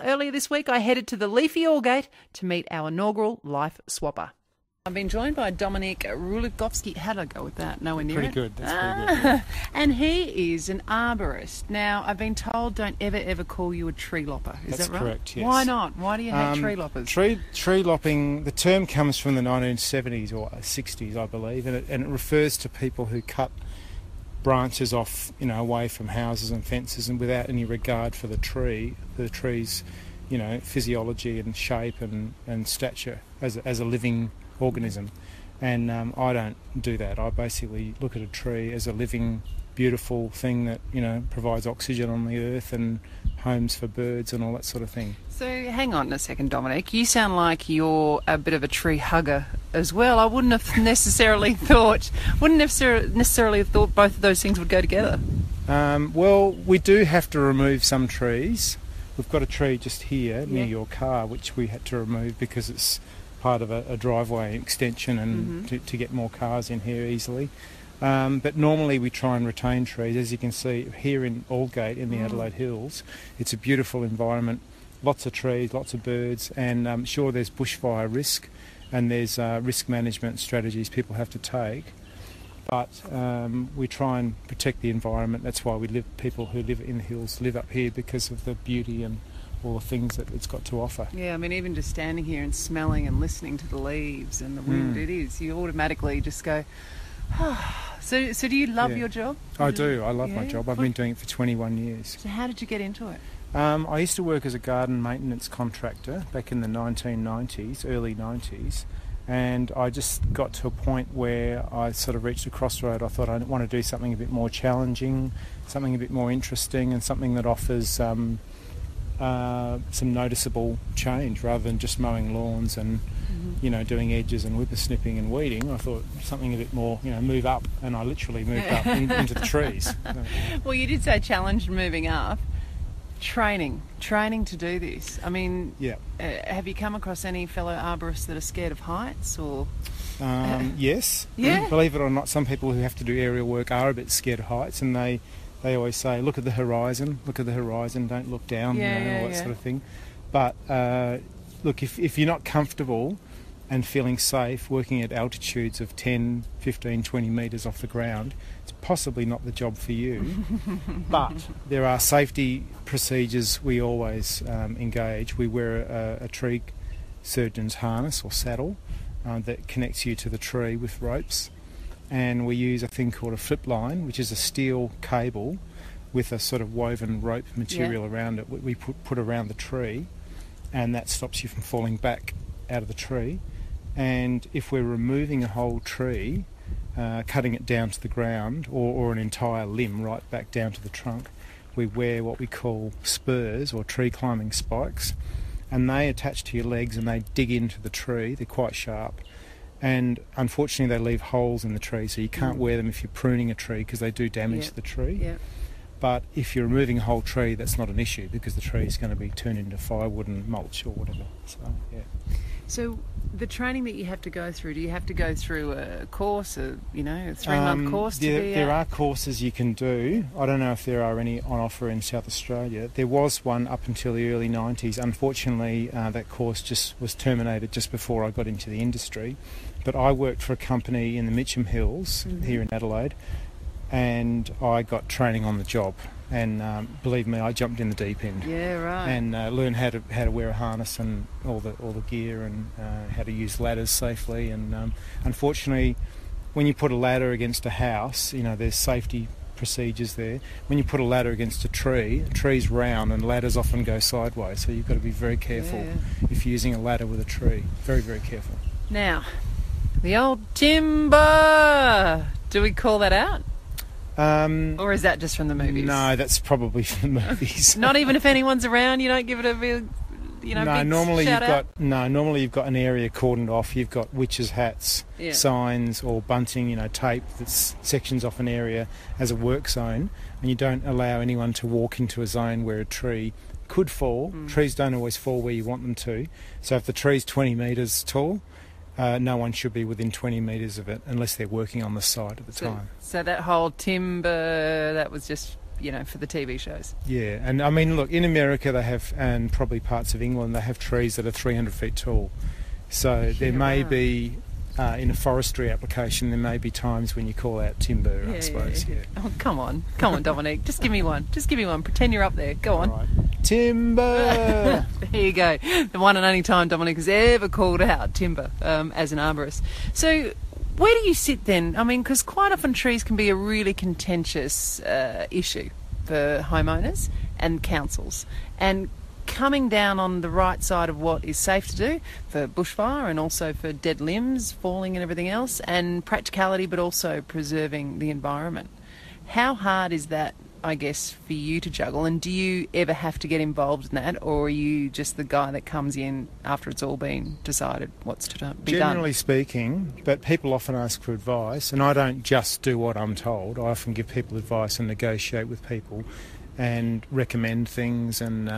Earlier this week, I headed to the leafy Allgate to meet our inaugural life swapper. I've been joined by Dominik Rulikovsky. How did I go with that? Nowhere near Pretty it? good. That's pretty good. Yeah. And he is an arborist. Now, I've been told don't ever call you a tree lopper. Is That's that right? correct, yes. Why not? Why do you hate tree loppers? Tree lopping, the term comes from the 1970s or 60s, I believe, and it refers to people who cut branches off, away from houses and fences and without any regard for the tree's, physiology and shape and stature as a living organism. And I don't do that. I basically look at a tree as a living, beautiful thing that, provides oxygen on the earth and homes for birds and all that sort of thing. So hang on a second, Dominik. You sound like you're a bit of a tree hugger as well. I wouldn't have necessarily thought both of those things would go together. Well, we do have to remove some trees. We've got a tree just here near your car, which we had to remove because it's part of a driveway extension and to get more cars in here easily. But normally we try and retain trees. As you can see here in Aldgate in the Adelaide Hills, it's a beautiful environment, lots of trees, lots of birds, and I'm sure there's bushfire risk and there's risk management strategies people have to take. But we try and protect the environment. That's why people who live in the hills live up here, because of the beauty and all the things that it's got to offer. Yeah, I mean, even just standing here and smelling and listening to the leaves and the wind, you automatically just go, oh. So do you love your job? I do. I love my job. I've been doing it for 21 years. So how did you get into it? I used to work as a garden maintenance contractor back in the 1990s, early 90s, and I just got to a point where I sort of reached a crossroad. I thought I want to do something a bit more challenging, something a bit more interesting, and something that offers some noticeable change rather than just mowing lawns and doing edges and whippersnipping and weeding. I thought something a bit more, move up, and I literally moved up into the trees. Well, you did say challenged moving up. Training to do this. I mean, have you come across any fellow arborists that are scared of heights or? Yes. Yeah. Believe it or not, some people who have to do aerial work are a bit scared of heights, and they always say, look at the horizon, don't look down, all that sort of thing. But look, if you're not comfortable and feeling safe working at altitudes of 10, 15, 20 metres off the ground, it's possibly not the job for you. But there are safety procedures we always engage. We wear a tree surgeon's harness or saddle that connects you to the tree with ropes. And we use a thing called a flip line, which is a steel cable with a sort of woven rope material around it. We put around the tree, and that stops you from falling back out of the tree. And if we're removing a whole tree, cutting it down to the ground, or an entire limb right back down to the trunk, we wear what we call spurs or tree climbing spikes, and they attach to your legs and they dig into the tree. They're quite sharp. And unfortunately they leave holes in the tree, so you can't wear them if you're pruning a tree because they do damage the tree. Yeah. But if you're removing a whole tree, that's not an issue because the tree is going to be turned into firewood and mulch or whatever. So the training that you have to go through, do you have to go through a course, a 3-month course? There are courses you can do. I don't know if there are any on offer in South Australia. There was one up until the early 90s. Unfortunately, that course just was terminated just before I got into the industry. But I worked for a company in the Mitcham Hills here in Adelaide, and I got training on the job. And believe me, I jumped in the deep end. Yeah, right. And learned how to wear a harness and all the gear, and how to use ladders safely. And unfortunately, when you put a ladder against a house, there's safety procedures there. When you put a ladder against a tree's round, and ladders often go sideways. So you've got to be very careful if you're using a ladder with a tree. Very, very careful. Now, the old timber. Do we call that out? Or is that just from the movies? No, that's probably from the movies. Not even if anyone's around, you don't give it a big, normally shout out? Normally you've got an area cordoned off. You've got witches' hats, signs, or bunting, tape that sections off an area as a work zone, and you don't allow anyone to walk into a zone where a tree could fall. Trees don't always fall where you want them to. So if the tree's 20 metres tall, no one should be within 20 metres of it unless they're working on the site at the time. So that whole timber, that was just for the TV shows. Yeah, and I mean, look, in America they have, and probably parts of England, they have trees that are 300 feet tall. So there may be, in a forestry application, there may be times when you call out timber, I suppose. Yeah. Oh, come on, Dominic, just give me one. Pretend you're up there. Go on. Right. Timber! There you go. The one and only time Dominic has ever called out timber as an arborist. So where do you sit then? I mean, because quite often trees can be a really contentious issue for homeowners and councils. And coming down on the right side of what is safe to do for bushfire and also for dead limbs falling and everything else, and practicality but also preserving the environment. How hard is that, I guess, for you to juggle, and do you ever have to get involved in that, or are you just the guy that comes in after it's all been decided what's to be done? Generally speaking, but people often ask for advice, and I don't just do what I'm told. I often give people advice and negotiate with people and recommend things and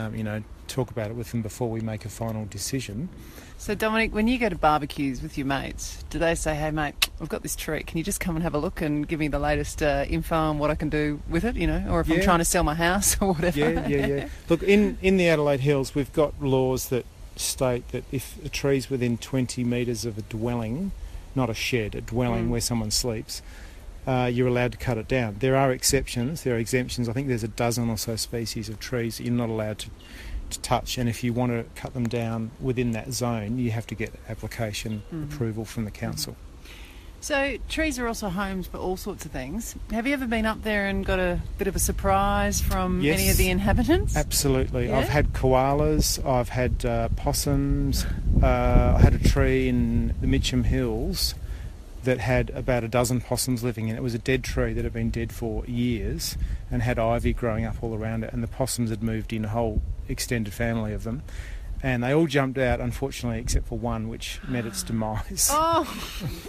talk about it with them before we make a final decision. So Dominic, when you go to barbecues with your mates, do they say, hey mate, I've got this tree, can you just come and have a look and give me the latest info on what I can do with it, or if I'm trying to sell my house or whatever? Yeah. Look, in the Adelaide Hills, we've got laws that state that if a tree's within 20 metres of a dwelling, not a shed, a dwelling where someone sleeps, you're allowed to cut it down. There are exceptions, there are exemptions. I think there's a dozen or so species of trees that you're not allowed to touch, and if you want to cut them down within that zone, you have to get application approval from the council. So trees are also homes for all sorts of things. Have you ever been up there and got a bit of a surprise from any of the inhabitants? Absolutely. Yeah? I've had koalas, I've had possums, I had a tree in the Mitcham Hills that had about a dozen possums living in it. It was a dead tree that had been dead for years and had ivy growing up all around it, and the possums had moved in, a whole extended family of them, and they all jumped out, unfortunately, except for one, which met its demise.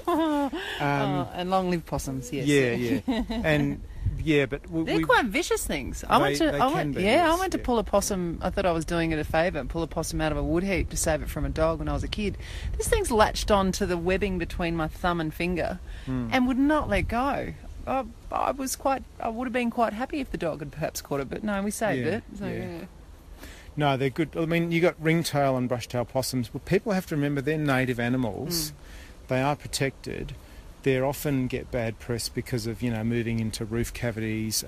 And long live possums, yes. Yeah. And but they're quite vicious things. I went to pull a possum. I thought I was doing it a favour, pull a possum out of a wood heap to save it from a dog when I was a kid. This thing's latched on to the webbing between my thumb and finger and would not let go. I would have been quite happy if the dog had perhaps caught it, but no, we saved it. So, No, they're good. I mean, you got ringtail and brushtail possums, but people have to remember they're native animals. They are protected. They often get bad press because of, moving into roof cavities,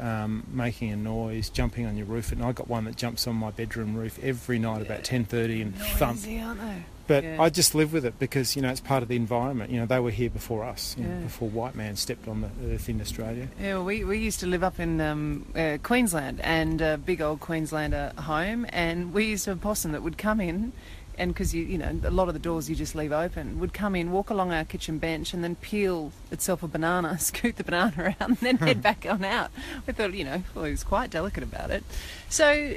making a noise, jumping on your roof. And I got one that jumps on my bedroom roof every night about 10:30 and thump. Noisy, aren't they? But I just live with it because, it's part of the environment. They were here before us, before white man stepped on the earth in Australia. Yeah, well, we used to live up in Queensland, and a big old Queenslander home, and we used to have a possum that would come in, and because a lot of the doors you just leave open, would come in, walk along our kitchen bench, and then peel itself a banana, scoot the banana out, and then head back on out. We thought, he was quite delicate about it. So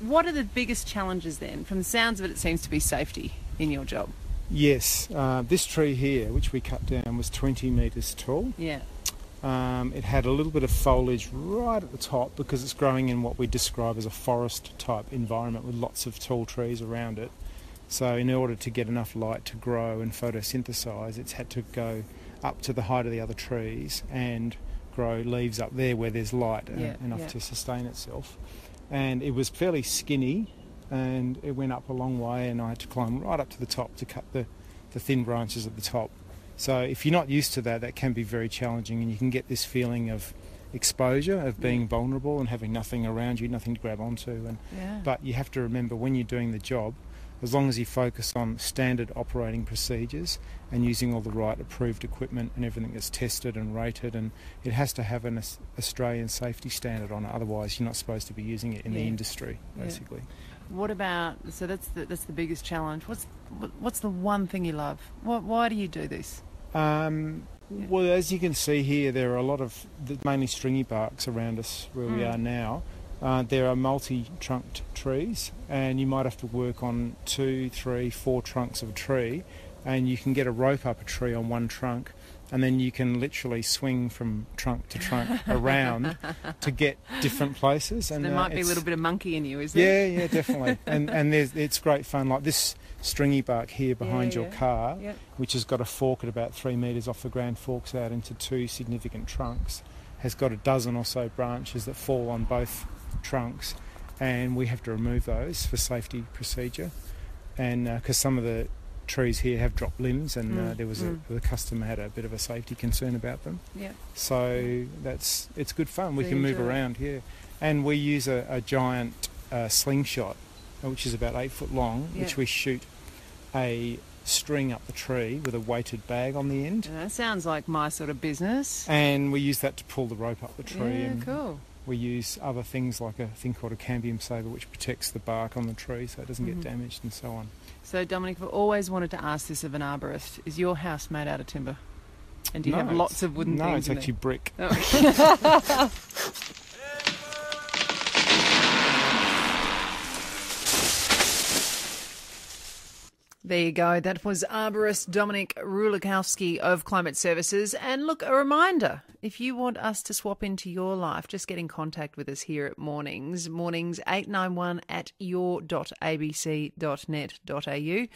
what are the biggest challenges then? From the sounds of it, it seems to be safety in your job. Yes. This tree here, which we cut down, was 20 metres tall. Yeah. It had a little bit of foliage right at the top because it's growing in what we describe as a forest type environment with lots of tall trees around it. So in order to get enough light to grow and photosynthesize, it's had to go up to the height of the other trees and grow leaves up there where there's light enough to sustain itself. And it was fairly skinny, and it went up a long way, and I had to climb right up to the top to cut the thin branches at the top. So if you're not used to that, that can be very challenging, and you can get this feeling of exposure, of being vulnerable and having nothing around you, nothing to grab onto. But you have to remember, when you're doing the job, as long as you focus on standard operating procedures and using all the right approved equipment and everything that's tested and rated, and it has to have an Australian safety standard on it, otherwise you're not supposed to be using it in the industry, basically. What about, so that's the biggest challenge. What's the one thing you love? Why do you do this? Well, as you can see here, there are a lot of mainly stringy barks around us where we are now. There are multi-trunked trees, and you might have to work on 2, 3, 4 trunks of a tree, and you can get a rope up a tree on one trunk, and then you can literally swing from trunk to trunk around to get different places. And there might be a little bit of monkey in you, is there? Yeah, definitely. and it's great fun. Like this stringy bark here behind your car, which has got a fork at about 3 metres off the ground, forks out into 2 significant trunks, has got a dozen or so branches that fall on both trunks, and we have to remove those for safety procedure. And because some of the trees here have dropped limbs, and the customer had a bit of a safety concern about them. Yeah. So it's good fun. We So can you move enjoy it. around here, and we use a giant slingshot, which is about 8 foot long, Yeah. which we shoot a string up the tree with a weighted bag on the end, That sounds like my sort of business. and we use that to pull the rope up the tree. Yeah, And cool. we use other things like a thing called a cambium saver, which protects the bark on the tree so it doesn't get damaged and so on. So, Dominic, I've always wanted to ask this of an arborist. Is your house made out of timber? And do you No, have lots of wooden No, things it's in actually brick. there? Oh. There you go. That was arborist Dominic Rulikowski of Climate Services. And look, a reminder, if you want us to swap into your life, just get in contact with us here at Mornings 891 at your.abc.net.au,